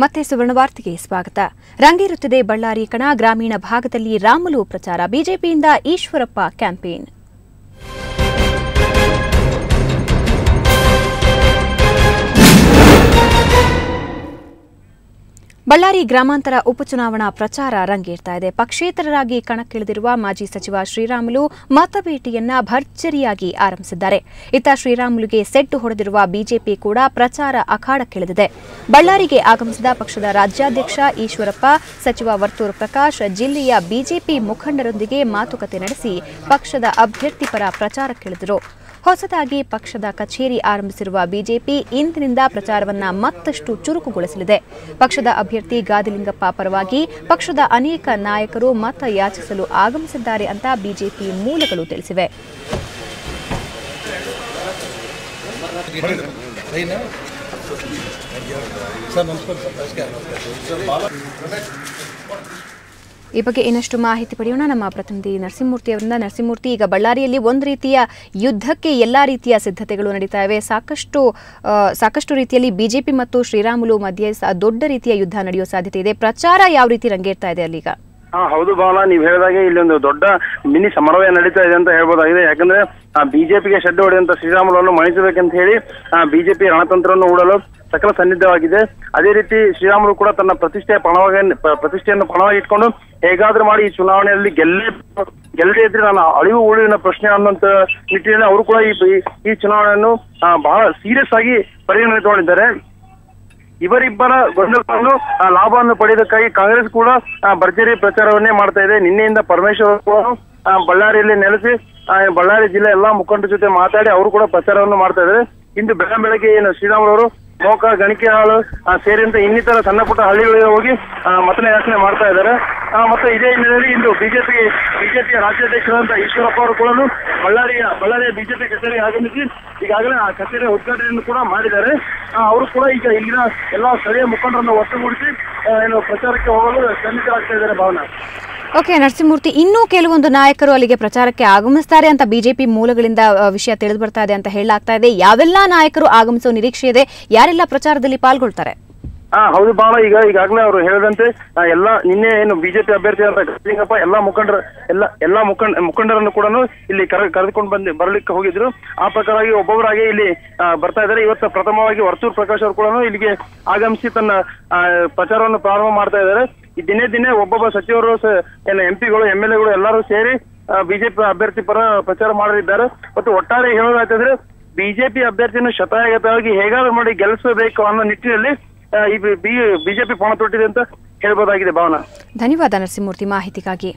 ಮತ್ತೆ ಸುವರ್ಣವಾರ್ತೆಗೆ ಸ್ವಾಗತ. ರಂಗೇರುತ್ತಿದೆ ಬಳ್ಳಾರಿ ಕಣ. ಗ್ರಾಮೀಣ ಭಾಗದಲ್ಲಿ ರಾಮುಲು ಪ್ರಚಾರ. ಬಿಜೆಪಿಯಿಂದ ಈಶ್ವರಪ್ಪ ಕ್ಯಾಂಪೇನ್. ಬಳ್ಳಾರಿ ಗ್ರಾಮಾಂತರ ಉಪಚುನಾವಣಾ ಪ್ರಚಾರ ರಂಗೇರ್ತಾ ಇದೆ. ಪಕ್ಷೇತರರಾಗಿ ಕಣಕ್ಕಿಳಿದಿರುವ ಮಾಜಿ ಸಚಿವ ಶ್ರೀರಾಮುಲು ಮತಬೇಟೆಯನ್ನ ಭರ್ಜರಿಯಾಗಿ ಆರಂಭಿಸಿದ್ದಾರೆ. ಇತ್ತ ಶ್ರೀರಾಮುಲುಗೆ ಸೆಡ್ಡು ಹೊಡೆದಿರುವ ಬಿಜೆಪಿ ಕೂಡ ಪ್ರಚಾರ ಅಖಾಡಕ್ಕಿಳಿದಿದೆ. ಬಳ್ಳಾರಿಗೆ ಆಗಮಿಸಿದ ಪಕ್ಷದ ರಾಜ್ಯಾಧ್ಯಕ್ಷ ಈಶ್ವರಪ್ಪ, ಸಚಿವ ವರ್ತೂರು ಪ್ರಕಾಶ್ ಜಿಲ್ಲೆಯ ಬಿಜೆಪಿ ಮುಖಂಡರೊಂದಿಗೆ ಮಾತುಕತೆ ನಡೆಸಿ ಪಕ್ಷದ ಅಭ್ಯರ್ಥಿ ಪರ ಪ್ರಚಾರಕ್ಕಿಳಿದರು. ಹೊಸದಾಗಿ ಪಕ್ಷದ ಕಚೇರಿ ಆರಂಭಿಸಿರುವ ಬಿಜೆಪಿ ಇಂದಿನಿಂದ ಪ್ರಚಾರವನ್ನು ಮತ್ತಷ್ಟು ಚುರುಕುಗೊಳಿಸಲಿದೆ. ಪಕ್ಷದ ಅಭ್ಯರ್ಥಿ ಗಾದಿಲಿಂಗಪ್ಪ ಪರವಾಗಿ ಪಕ್ಷದ ಅನೇಕ ನಾಯಕರು ಮತ ಯಾಚಿಸಲು ಆಗಮಿಸಿದ್ದಾರೆ ಅಂತ ಬಿಜೆಪಿ ಮೂಲಗಳು ತಿಳಿಸಿವೆ. ಈ ಬಗ್ಗೆ ಇನ್ನಷ್ಟು ಮಾಹಿತಿ ಪಡೆಯೋಣ ನಮ್ಮ ಪ್ರತಿನಿಧಿ ನರಸಿಂಹಮೂರ್ತಿ ಅವರಿಂದ. ನರಸಿಂಹಮೂರ್ತಿ, ಈಗ ಬಳ್ಳಾರಿಯಲ್ಲಿ ಒಂದು ರೀತಿಯ ಯುದ್ಧಕ್ಕೆ ಎಲ್ಲಾ ರೀತಿಯ ಸಿದ್ಧತೆಗಳು ನಡೀತಾ ಇವೆ. ಸಾಕಷ್ಟು ರೀತಿಯಲ್ಲಿ ಬಿಜೆಪಿ ಮತ್ತು ಶ್ರೀರಾಮುಲು ಮಧ್ಯೆ ದೊಡ್ಡ ರೀತಿಯ ಯುದ್ಧ ನಡೆಯುವ ಸಾಧ್ಯತೆ ಇದೆ. ಪ್ರಚಾರ ಯಾವ ರೀತಿ ರಂಗೇರ್ತಾ ಇದೆ ಅಲ್ಲೀಗ? ಹೌದು ಭಾವನಾ, ನೀವು ಹೇಳಿದಾಗೆ ಇಲ್ಲಿ ಒಂದು ದೊಡ್ಡ ಮಿನಿ ಸಮರವೇ ನಡೀತಾ ಇದೆ ಅಂತ ಹೇಳ್ಬೋದಾಗಿದೆ. ಯಾಕಂದ್ರೆ ಬಿಜೆಪಿಗೆ ಶೆಡ್ ಹೊಡೆದಂತ ಶ್ರೀರಾಮುಲನ್ನು ಮಣಿಸಬೇಕಂತ ಹೇಳಿ ಬಿಜೆಪಿ ರಣತಂತ್ರವನ್ನು ಹೂಡಲು ಸಕಲ ಸನ್ನಿಧವಾಗಿದೆ. ಅದೇ ರೀತಿ ಶ್ರೀರಾಮುಲು ಕೂಡ ತನ್ನ ಪ್ರತಿಷ್ಠೆಯನ್ನು ಪಣವಾಗಿ ಇಟ್ಕೊಂಡು ಹೇಗಾದ್ರೂ ಮಾಡಿ ಈ ಚುನಾವಣೆಯಲ್ಲಿ ಗೆಲ್ಲದೇ ಇದ್ರೆ ನನ್ನ ಅಳಿವು ಉಳಿವಿನ ಪ್ರಶ್ನೆ ಅನ್ನುವಂತ ನಿಟ್ಟಿನಲ್ಲಿ ಅವರು ಕೂಡ ಈ ಚುನಾವಣೆಯನ್ನು ಬಹಳ ಸೀರಿಯಸ್ ಆಗಿ ಪರಿಗಣನೆ ತಗೊಂಡಿದ್ದಾರೆ. ಇವರಿಬ್ಬರ ಗೊಂದಲವನ್ನು ಲಾಭವನ್ನು ಪಡೆಯೋದಕ್ಕಾಗಿ ಕಾಂಗ್ರೆಸ್ ಕೂಡ ಭರ್ಜರಿ ಪ್ರಚಾರವನ್ನೇ ಮಾಡ್ತಾ ಇದೆ. ನಿನ್ನೆಯಿಂದ ಪರಮೇಶ್ವರ್ ಬಳ್ಳಾರಿಯಲ್ಲಿ ನೆಲೆಸಿ ಬಳ್ಳಾರಿ ಜಿಲ್ಲೆ ಎಲ್ಲಾ ಮುಖಂಡರ ಜೊತೆ ಮಾತಾಡಿ ಅವರು ಕೂಡ ಪ್ರಚಾರವನ್ನು ಮಾಡ್ತಾ ಇದ್ದಾರೆ. ಇಂದು ಬೆಳಗ್ಗೆ ಏನು ಶ್ರೀರಾಮುಲು ಅವರು ಮೋಕ, ಗಣಿಕೆಹಾಳು ಸೇರಿದಂತೆ ಇನ್ನಿತರ ಸಣ್ಣ ಪುಟ್ಟ ಹಳ್ಳಿಗಳಿಗೆ ಹೋಗಿ ಮತಯಾಚನೆ ಮಾಡ್ತಾ ಇದ್ದಾರೆ. ಮತ್ತೆ ಇದೇ ಹಿನ್ನೆಲೆಯಲ್ಲಿ ಇಂದು ಬಿಜೆಪಿಯ ರಾಜ್ಯಾಧ್ಯಕ್ಷರಾದಂತಹ ಈಶ್ವರಪ್ಪ ಅವರು ಕೂಡ ಬಳ್ಳಾರಿಯ ಬಿಜೆಪಿ ಕಚೇರಿಗೆ ಆಗಮಿಸಿ ಈಗಾಗಲೇ ಆ ಕಚೇರಿಯ ಉದ್ಘಾಟನೆಯನ್ನು ಕೂಡ ಮಾಡಿದ್ದಾರೆ. ಅವರು ಕೂಡ ಈಗ ಇಲ್ಲಿನ ಎಲ್ಲಾ ಸ್ಥಳೀಯ ಮುಖಂಡರನ್ನು ಒಟ್ಟುಗೂಡಿಸಿ ಪ್ರಚಾರಕ್ಕೆ ಹೋಗಲು ಸನ್ನಿಹಿತರಾಗ್ತಾ ಇದ್ದಾರೆ. ಭಾವನಾ, ಓಕೆ ನರಸಿಂಹಮೂರ್ತಿ, ಇನ್ನೂ ಕೆಲವೊಂದು ನಾಯಕರು ಅಲ್ಲಿಗೆ ಪ್ರಚಾರಕ್ಕೆ ಆಗಮಿಸ್ತಾರೆ ಅಂತ ಬಿಜೆಪಿ ಮೂಲಗಳಿಂದ ವಿಷಯ ತಿಳಿದು ಬರ್ತಾ ಇದೆ ಅಂತ ಹೇಳಲಾಗ್ತಾ ಇದೆ. ಯಾವೆಲ್ಲಾ ನಾಯಕರು ಆಗಮಿಸುವ ನಿರೀಕ್ಷೆ ಇದೆ? ಯಾರೆಲ್ಲ ಪ್ರಚಾರದಲ್ಲಿ ಪಾಲ್ಗೊಳ್ತಾರೆ? ಹೌದು ಭಾವ, ಈಗಾಗಲೇ ಅವರು ಹೇಳಿದಂತೆ ನಿನ್ನೆ ಏನು ಬಿಜೆಪಿ ಅಭ್ಯರ್ಥಿ ಗಾದಿಲಿಂಗಪ್ಪ ಎಲ್ಲಾ ಮುಖಂಡರನ್ನು ಕೂಡ ಇಲ್ಲಿ ಕರೆದುಕೊಂಡು ಬರಲಿಕ್ಕೆ ಹೋಗಿದ್ರು. ಆ ಪ್ರಕಾರವಾಗಿ ಒಬ್ಬೊಬ್ಬರಾಗಿ ಇಲ್ಲಿ ಬರ್ತಾ ಇದ್ದಾರೆ. ಇವತ್ತು ಪ್ರಥಮವಾಗಿ ವರ್ತೂರು ಪ್ರಕಾಶ್ ಅವರು ಕೂಡ ಇಲ್ಲಿಗೆ ಆಗಮಿಸಿ ತನ್ನ ಪ್ರಚಾರವನ್ನು ಪ್ರಾರಂಭ ಮಾಡ್ತಾ ಇದ್ದಾರೆ. ದಿನೇ ಒಬ್ಬೊಬ್ಬ ಸಚಿವರು, ಎಂಪಿಗಳು, MLAಗಳು ಎಲ್ಲರೂ ಸೇರಿ ಬಿಜೆಪಿ ಅಭ್ಯರ್ಥಿ ಪರ ಪ್ರಚಾರ ಮಾಡಲಿದ್ದಾರೆ. ಮತ್ತು ಒಟ್ಟಾರೆ ಹೇಳೋದಾಯ್ತಂದ್ರೆ ಬಿಜೆಪಿ ಅಭ್ಯರ್ಥಿಯನ್ನು ಶತಾಯಗತವಾಗಿ ಹೇಗಾದ್ರೂ ಮಾಡಿ ಗೆಲ್ಲಿಸಬೇಕು ಅನ್ನೋ ನಿಟ್ಟಿನಲ್ಲಿ ಈ ಬಿಜೆಪಿ ಪಣ ತೊಟ್ಟಿದೆ ಅಂತ ಹೇಳ್ಬೋದಾಗಿದೆ. ಭಾವನಾ, ಧನ್ಯವಾದ ನರಸಿಂಹಮೂರ್ತಿ ಮಾಹಿತಿಗಾಗಿ.